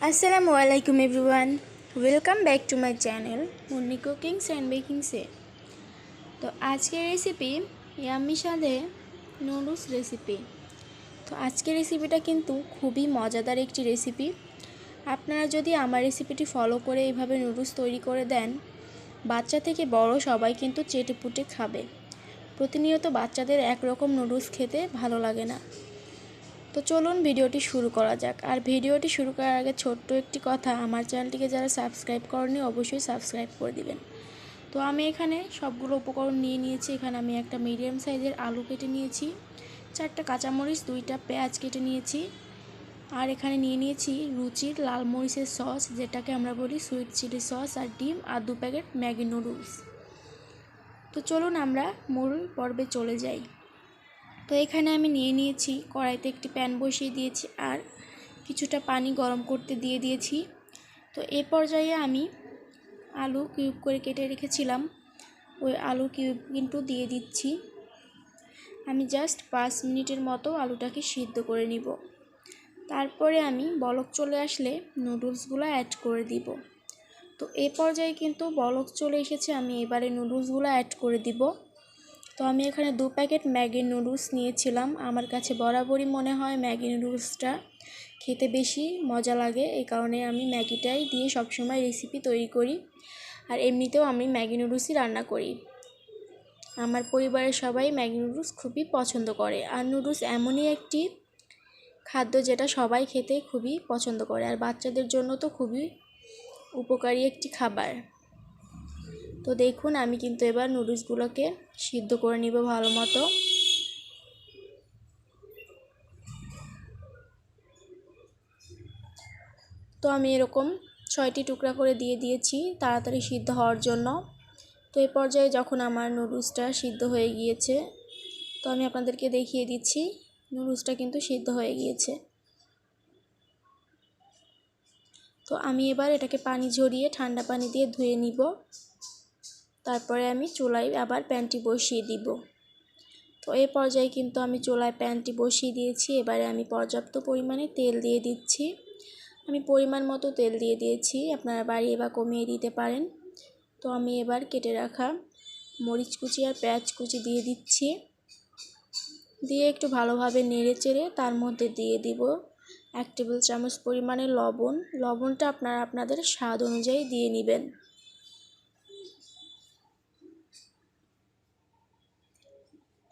আসসালামু আলাইকুম everyone, welcome back to my channel Munni cookings and বেকিংসে। তো আজকের রেসিপি ইয়াম্মি স্বাদে নুডলস রেসিপি। তো আজকের রেসিপিটা কিন্তু খুবই মজাদার একটি রেসিপি। আপনারা যদি আমার রেসিপিটি ফলো করে এইভাবে নুডলস তৈরি করে দেন, বাচ্চা থেকে বড় সবাই কিন্তু চেটেপুটে খাবে। প্রতিনিয়ত বাচ্চাদের একরকম নুডলস খেতে ভালো লাগে না। তো চলুন ভিডিওটি শুরু করা যাক। আর ভিডিওটি শুরু করার আগে ছোট্ট একটি কথা, আমার চ্যানেলটিকে যারা সাবস্ক্রাইব করেনি অবশ্যই সাবস্ক্রাইব করে দিবেন। তো আমি এখানে সবগুলো উপকরণ নিয়ে নিয়েছি। এখানে আমি একটা মিডিয়াম সাইজের আলু কেটে নিয়েছি, 4টা কাঁচামরিচ, 2টা পেঁয়াজ কেটে নিয়েছি, আর এখানে নিয়ে নিয়েছি রুচির লাল মরিচের সস, যেটাকে আমরা বলি সুইট চিলি সস, আর ডিম, আর 2 প্যাকেট ম্যাগি নুডলস। তো চলুন আমরা মূল পর্বে চলে যাই। তো এখানে আমি নিয়ে নিয়েছি, কড়াইতে একটি প্যান বসিয়ে দিয়েছি আর কিছুটা পানি গরম করতে দিয়ে দিয়েছি। তো এই পর্যায়ে আমি আলু কিউব করে কেটে রেখেছিলাম, ওই আলু কিউব কিন্তু দিয়ে দিচ্ছি। আমি জাস্ট 5 মিনিটের মতো আলুটাকে সিদ্ধ করে নিব। তারপরে আমি বলক চলে আসলে নুডলসগুলো অ্যাড করে দিব। তো এই পর্যায়ে কিন্তু বলক চলে এসেছে, আমি এবারে নুডলসগুলো অ্যাড করে দিব। তো আমি এখানে 2 প্যাকেট ম্যাগি নুডলস নিয়েছিলাম। আমার কাছে বরাবরই মনে হয় ম্যাগি নুডলসটা খেতে বেশি মজা লাগে, এই কারণে আমি ম্যাগিটাই দিয়ে সবসময় রেসিপি তৈরি করি। আর এমনিতেও আমি ম্যাগি নুডলসই রান্না করি। আমার পরিবারের সবাই ম্যাগি নুডলস খুবই পছন্দ করে। আর নুডলস এমনই একটি খাদ্য যেটা সবাই খেতে খুবই পছন্দ করে, আর বাচ্চাদের জন্য তো খুবই উপকারী একটি খাবার। তো দেখুন, আমি কিন্তু এবার নুডলসগুলোকে সিদ্ধ করে নিব ভালো মতো। তো আমি এরকম 6টি টুকরা করে দিয়ে দিয়েছি তাড়াতাড়ি সিদ্ধ হওয়ার জন্য। তো এই পর্যায়ে যখন আমার নুডলসটা সিদ্ধ হয়ে গিয়েছে, তো আমি আপনাদেরকে দেখিয়ে দিচ্ছি নুডলসটা কিন্তু সিদ্ধ হয়ে গিয়েছে। তো আমি এবার এটাকে পানি ঝরিয়ে ঠান্ডা পানি দিয়ে ধুয়ে নিব। তারপরে আমি চুলায় আবার প্যানটি বসিয়ে দিব। তো এই পর্যায়ে কিন্তু আমি চুলায় প্যানটি বসিয়ে দিয়েছি। এবারে আমি পর্যাপ্ত পরিমাণে তেল দিয়ে দিচ্ছি। আমি পরিমাণ মতো তেল দিয়ে দিয়েছি, আপনারা বাড়িয়ে বা কমিয়ে দিতে পারেন। তো আমি এবার কেটে রাখা মরিচ কুচি আর পেঁয়াজ কুচি দিয়ে দিচ্ছি। দিয়ে একটু ভালোভাবে নেড়ে চেড়ে তার মধ্যে দিয়ে দিব 1 টেবিল চামচ পরিমাণে লবণ। লবণটা আপনারা আপনাদের স্বাদ অনুযায়ী দিয়ে নেবেন।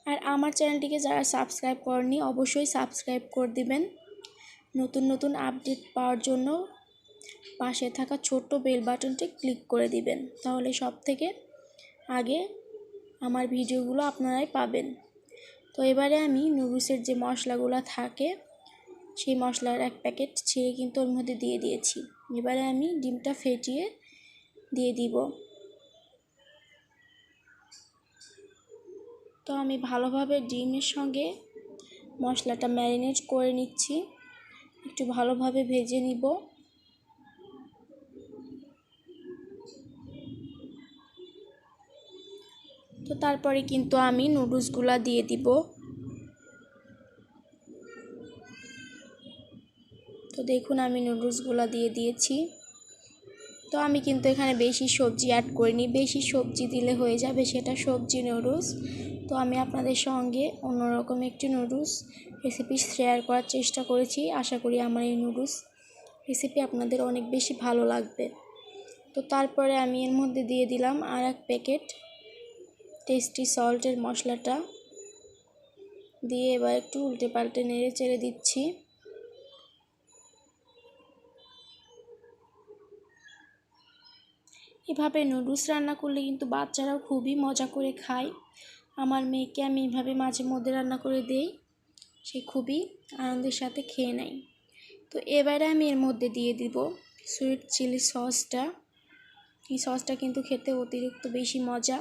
আর আমার চ্যানেলটিকে যারা সাবস্ক্রাইব করেনি অবশ্যই সাবস্ক্রাইব করে দিবেন। নতুন নতুন আপডেট পাওয়ার জন্য পাশে থাকা ছোট্ট বেল বাটনটি ক্লিক করে দিবেন, তাহলে সব থেকে আগে আমার ভিডিওগুলো আপনারাই পাবেন। তো এবারে আমি নুডলসের যে মশলাগুলো থাকে সেই মশলার 1 প্যাকেট ছিঁড়ে কিন্তু ওর মধ্যে দিয়ে দিয়েছি। এবারে আমি ডিমটা ফেটিয়ে দিয়ে দিব। তো আমি ভালোভাবে ডিমের সঙ্গে মশলাটা ম্যারিনেট করে নিচ্ছি, একটু ভালোভাবে ভেজে নিব। তো তারপরে কিন্তু আমি নুডলসগুলো দিয়ে দিব। তো দেখুন, আমি নুডলসগুলো দিয়ে দিয়েছি। তো আমি কিন্তু এখানে বেশি সবজি অ্যাড করিনি, বেশি সবজি দিলে হয়ে যাবে সেটা সবজি নুডলস। তো আমি আপনাদের সঙ্গে অন্যরকম একটি নুডলস রেসিপি শেয়ার করার চেষ্টা করেছি। আশা করি আমার এই নুডলস রেসিপি আপনাদের অনেক বেশি ভালো লাগবে। তো তারপরে আমি এর মধ্যে দিয়ে দিলাম আর 1 প্যাকেট টেস্টি সল্টের মশলাটা দিয়ে এবার একটু উল্টে পাল্টে নেড়ে চেড়ে দিচ্ছি। এভাবে নুডলস রান্না করলে কিন্তু বাচ্চারাও খুবই মজা করে খায়। আমার মেয়েকে আমি এভাবে মাঝে মধ্যে রান্না করে দেই, সে খুবই আনন্দের সাথে খেয়ে নেয়। তো এবারে আমি এর মধ্যে দিয়ে দিব সুইট চিলি সসটা। এই সসটা কিন্তু খেতে অতিরিক্ত বেশি মজা।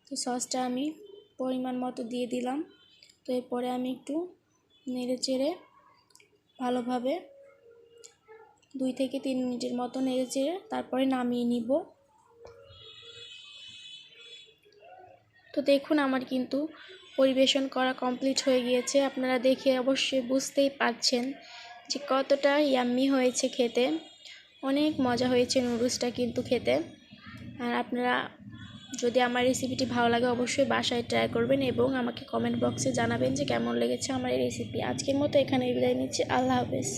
তো সসটা আমি পরিমাণ মতো দিয়ে দিলাম। তো এরপরে আমি একটু নেড়ে চেড়ে ভালোভাবে 2 থেকে 3 মিনিটের মতো নেড়ে চেড়ে তারপরে নামিয়ে নিব। তো দেখুন, আমার কিন্তু পরিবেশন করা কমপ্লিট হয়ে গিয়েছে। আপনারা দেখে অবশ্যই বুঝতেই পারছেন যে কতটা ইয়াম্মি হয়েছে খেতে। অনেক মজা হয়েছে নুডলসটা কিন্তু খেতে। আর আপনারা যদি আমার রেসিপিটি ভালো লাগে অবশ্যই বাসায় ট্রাই করবেন এবং আমাকে কমেন্ট বক্সে জানাবেন যে কেমন লেগেছে আমার এই রেসিপি। আজকের মতো এখানে বিদায় নিচ্ছি। আল্লাহ হাফেজ।